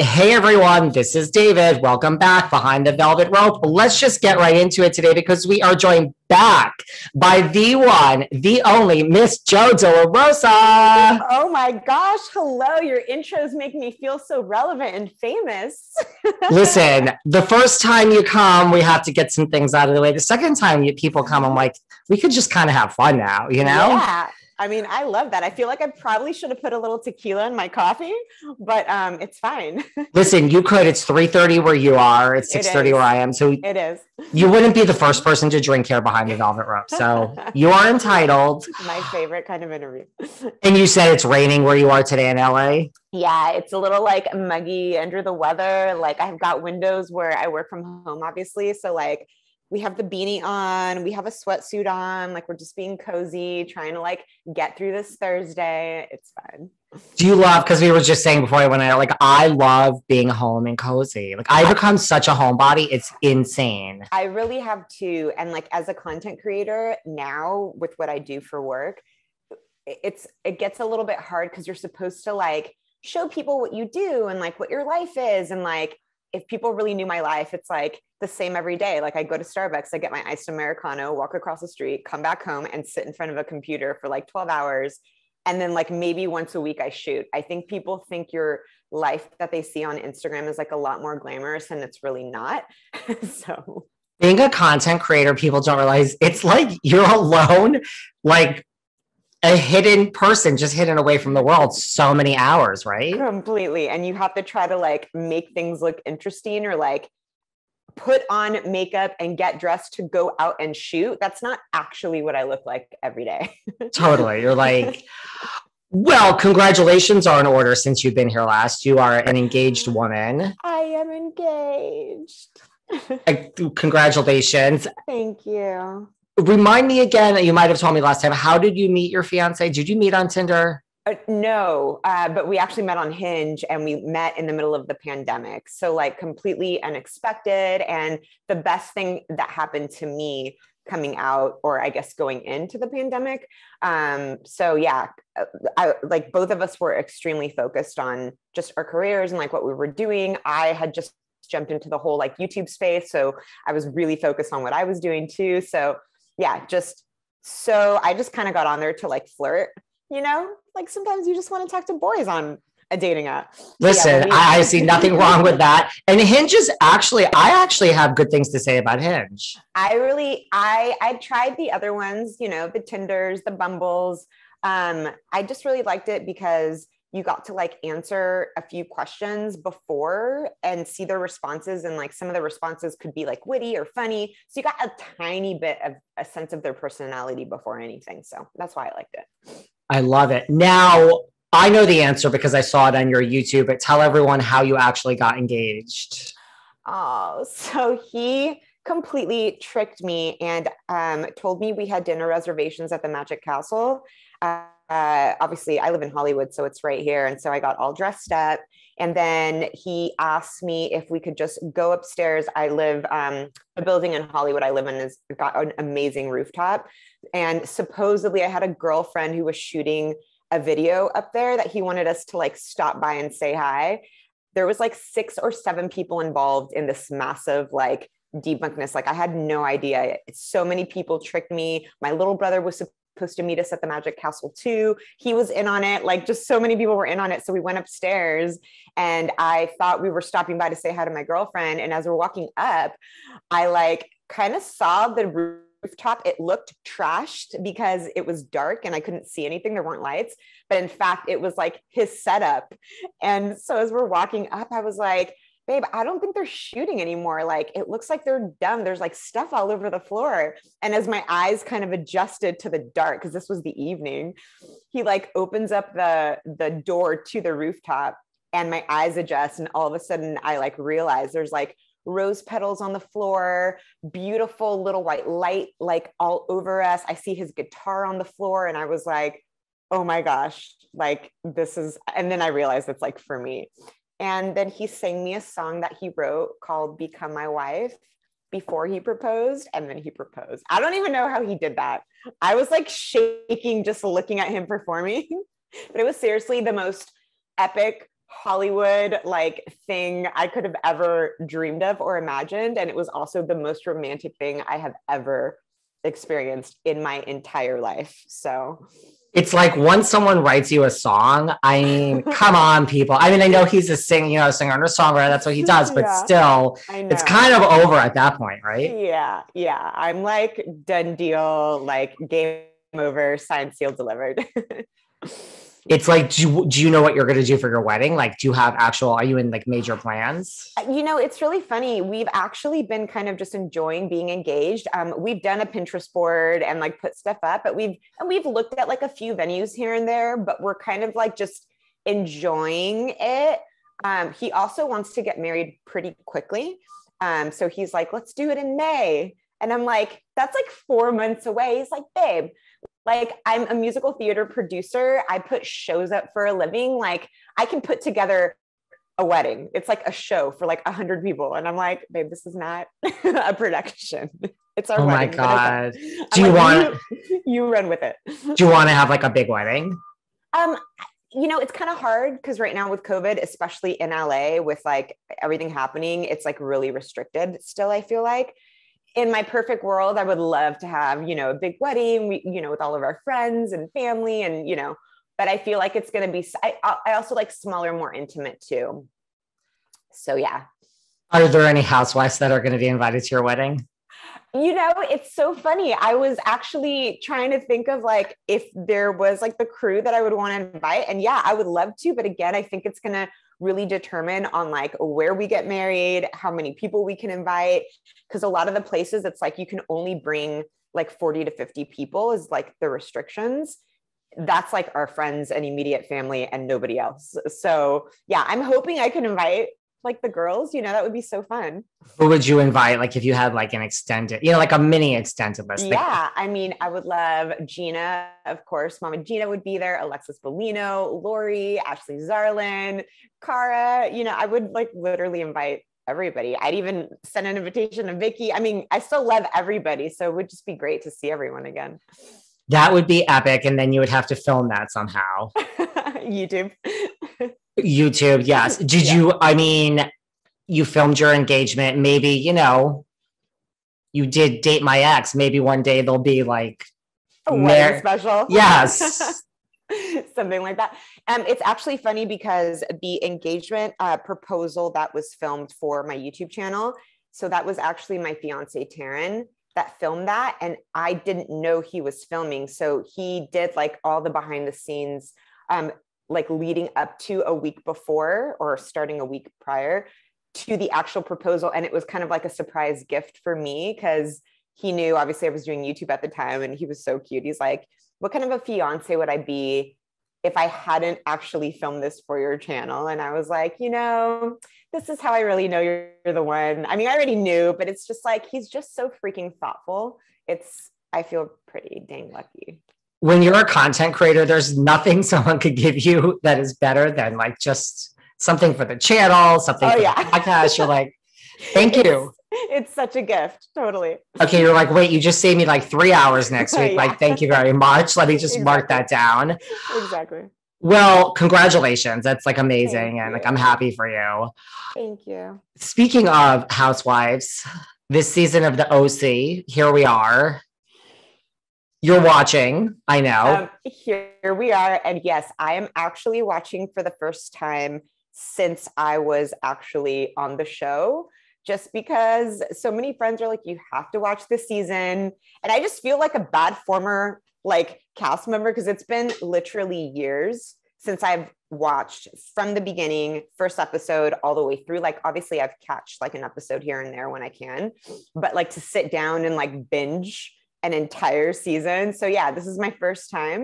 Hey everyone, this is David. Welcome back behind the velvet rope. Let's just get right into it today because we are joined back by the one, the only Miss Jo De La Rosa. Oh my gosh, hello. Your intros make me feel so relevant and famous. Listen, the first time you come, we have to get some things out of the way. The second time people come, I'm like, we could just kind of have fun now, you know? Yeah. I mean, I love that. I feel like I probably should have put a little tequila in my coffee, but it's fine. Listen, you could. It's 3:30 where you are. It's 6:30 where I am. So it is. You wouldn't be the first person to drink here behind the velvet rope. So you are entitled. My favorite kind of interview. And you said it's raining where you are today in LA? Yeah, it's a little like muggy under the weather. Like I've got windows where I work from home, obviously. So like we have the beanie on, we have a sweatsuit on, like we're just being cozy, trying to like get through this Thursday. It's fun. Do you love, because we were just saying before I went out, like I love being home and cozy. Like I've become such a homebody. It's insane. I really have too. And like as a content creator now with what I do for work, it gets a little bit hard because you're supposed to like show people what you do and like what your life is. And like, if people really knew my life, it's like the same every day. Like I go to Starbucks, I get my iced Americano, walk across the street, come back home and sit in front of a computer for like 12 hours. And then like maybe once a week I shoot. I think people think your life that they see on Instagram is like a lot more glamorous and it's really not. So being a content creator, people don't realize it's like you're alone, like a hidden person just hidden away from the world so many hours, right? Completely. And you have to try to like make things look interesting or like put on makeup and get dressed to go out and shoot. That's not actually what I look like every day. Totally. You're like, well, congratulations are in order since you've been here last. You are an engaged woman. I am engaged. Congratulations. Thank you. Remind me again, you might have told me last time, how did you meet your fiance? Did you meet on Tinder? No, but we actually met on Hinge and we met in the middle of the pandemic. So like completely unexpected. And the best thing that happened to me coming out, or I guess going into the pandemic. So yeah, like both of us were extremely focused on just our careers and like what we were doing. I had just jumped into the whole like YouTube space. So I was really focused on what I was doing too. So yeah, I just kind of got on there to like flirt, you know, like sometimes you just want to talk to boys on a dating app. Listen, yeah, I see nothing wrong with that. And Hinge is I actually have good things to say about Hinge. I tried the other ones, you know, the Tinders, the Bumbles. I just really liked it because you got to like answer a few questions before and see their responses. And like some of the responses could be like witty or funny. So you got a tiny bit of a sense of their personality before anything. So that's why I liked it. I love it. Now, I know the answer because I saw it on your YouTube, but tell everyone how you actually got engaged. Oh, so he completely tricked me and told me we had dinner reservations at the Magic Castle. Obviously I live in Hollywood, so it's right here. And so I got all dressed up and then he asked me if we could just go upstairs. I live, the building in Hollywood I live in has got an amazing rooftop. And supposedly I had a girlfriend who was shooting a video up there that he wanted us to like stop by and say hi. There was like 6 or 7 people involved in this massive like debunkness. Like I had no idea. So many people tricked me. My little brother was supposed to meet us at the Magic Castle too. He was in on it. Like just so many people were in on it. So we went upstairs and I thought we were stopping by to say hi to my girlfriend. And as we're walking up, I like kind of saw the rooftop. It looked trashed because it was dark and I couldn't see anything. There weren't lights, but in fact, it was like his setup. And so as we're walking up, I was like, babe, I don't think they're shooting anymore. Like, it looks like they're done. There's like stuff all over the floor. And as my eyes kind of adjusted to the dark, because this was the evening, he like opens up the door to the rooftop and my eyes adjust. And all of a sudden I like realize there's like rose petals on the floor, beautiful little white light, like all over us. I see his guitar on the floor. And I was like, oh my gosh, like this is, and then I realized it's like for me. And then he sang me a song that he wrote called Become My Wife before he proposed. And then he proposed. I don't even know how he did that. I was like shaking just looking at him performing, but it was seriously the most epic, Hollywood like thing I could have ever dreamed of or imagined. And it was also the most romantic thing I have ever experienced in my entire life. So it's like once someone writes you a song, I mean, come on, people. I mean, I know he's a singer and a songwriter. That's what he does, but still, it's kind of over at that point, right? Yeah. I'm like done deal, like game over, signed, sealed, delivered. It's like, do you know what you're going to do for your wedding? Like, are you in like major plans? It's really funny. We've actually been kind of just enjoying being engaged. We've done a Pinterest board and like put stuff up, but we've looked at like a few venues here and there, but we're kind of like just enjoying it. He also wants to get married pretty quickly. So he's like, let's do it in May. And I'm like, that's like 4 months away. He's like, babe, like I'm a musical theater producer. I put shows up for a living. Like I can put together a wedding. It's like a show for like 100 people. And I'm like, babe, this is not a production. It's our wedding. Oh my God. Do you want, you run with it. Do you want to have like a big wedding? It's kind of hard because right now with COVID, especially in LA with like everything happening, it's like really restricted still, I feel like. In my perfect world, I would love to have, a big wedding, with all of our friends and family and, but I feel like it's going to be, I also like smaller, more intimate too. So, yeah. Are there any housewives that are going to be invited to your wedding? It's so funny. I was actually trying to think of like, if there was like the crew that I would want to invite, and yeah, I would love to, but again, I think it's going to really determine on like where we get married, how many people we can invite. Cause a lot of the places it's like, you can only bring like 40 to 50 people is like the restrictions. That's like our friends and immediate family and nobody else. So yeah, I'm hoping I can invite like the girls, that would be so fun. Who would you invite? Like if you had like an extended, like a mini extended list. Yeah. I mean, I would love Gina, of course. Mama Gina would be there. Alexis Bellino, Lori, Ashley Zarlin, Cara, I would like literally invite everybody. I'd even send an invitation to Vicky. I mean, I still love everybody. So it would just be great to see everyone again. That would be epic. And then you would have to film that somehow. YouTube, yes. Did you, you filmed your engagement, maybe, you did Date My Ex. Maybe one day there'll be like a wedding special. Yes. Something like that. It's actually funny because the engagement proposal that was filmed for my YouTube channel. So that was actually my fiance, Taryn, that filmed that. And I didn't know he was filming. So he did like all the behind the scenes, like leading up to a week before or starting a week prior to the actual proposal. And it was kind of like a surprise gift for me because he knew obviously I was doing YouTube at the time and he was so cute. He's like, what kind of a fiance would I be if I hadn't actually filmed this for your channel? And I was like, this is how I really know you're the one. I mean, I already knew, but it's just like, he's just so freaking thoughtful. I feel pretty dang lucky. When you're a content creator, there's nothing someone could give you that is better than like just something for the channel, something for the podcast. You're like, thank you. It's such a gift. Totally. Okay. You're like, wait, you just saved me like 3 hours next week. Like, thank you very much. Let me just mark that down. Exactly. Well, congratulations. That's like amazing. And like, I'm happy for you. Thank you. Speaking of housewives, this season of the OC, here we are. You're watching, I know. Here we are. And yes, I am actually watching for the first time since I was actually on the show, just because so many friends are like, you have to watch this season. And I just feel like a bad former like cast member because it's been literally years since I've watched from the beginning, first episode all the way through. Like, obviously I've catched like an episode here and there when I can, but like to sit down and like binge an entire season. So yeah, this is my first time.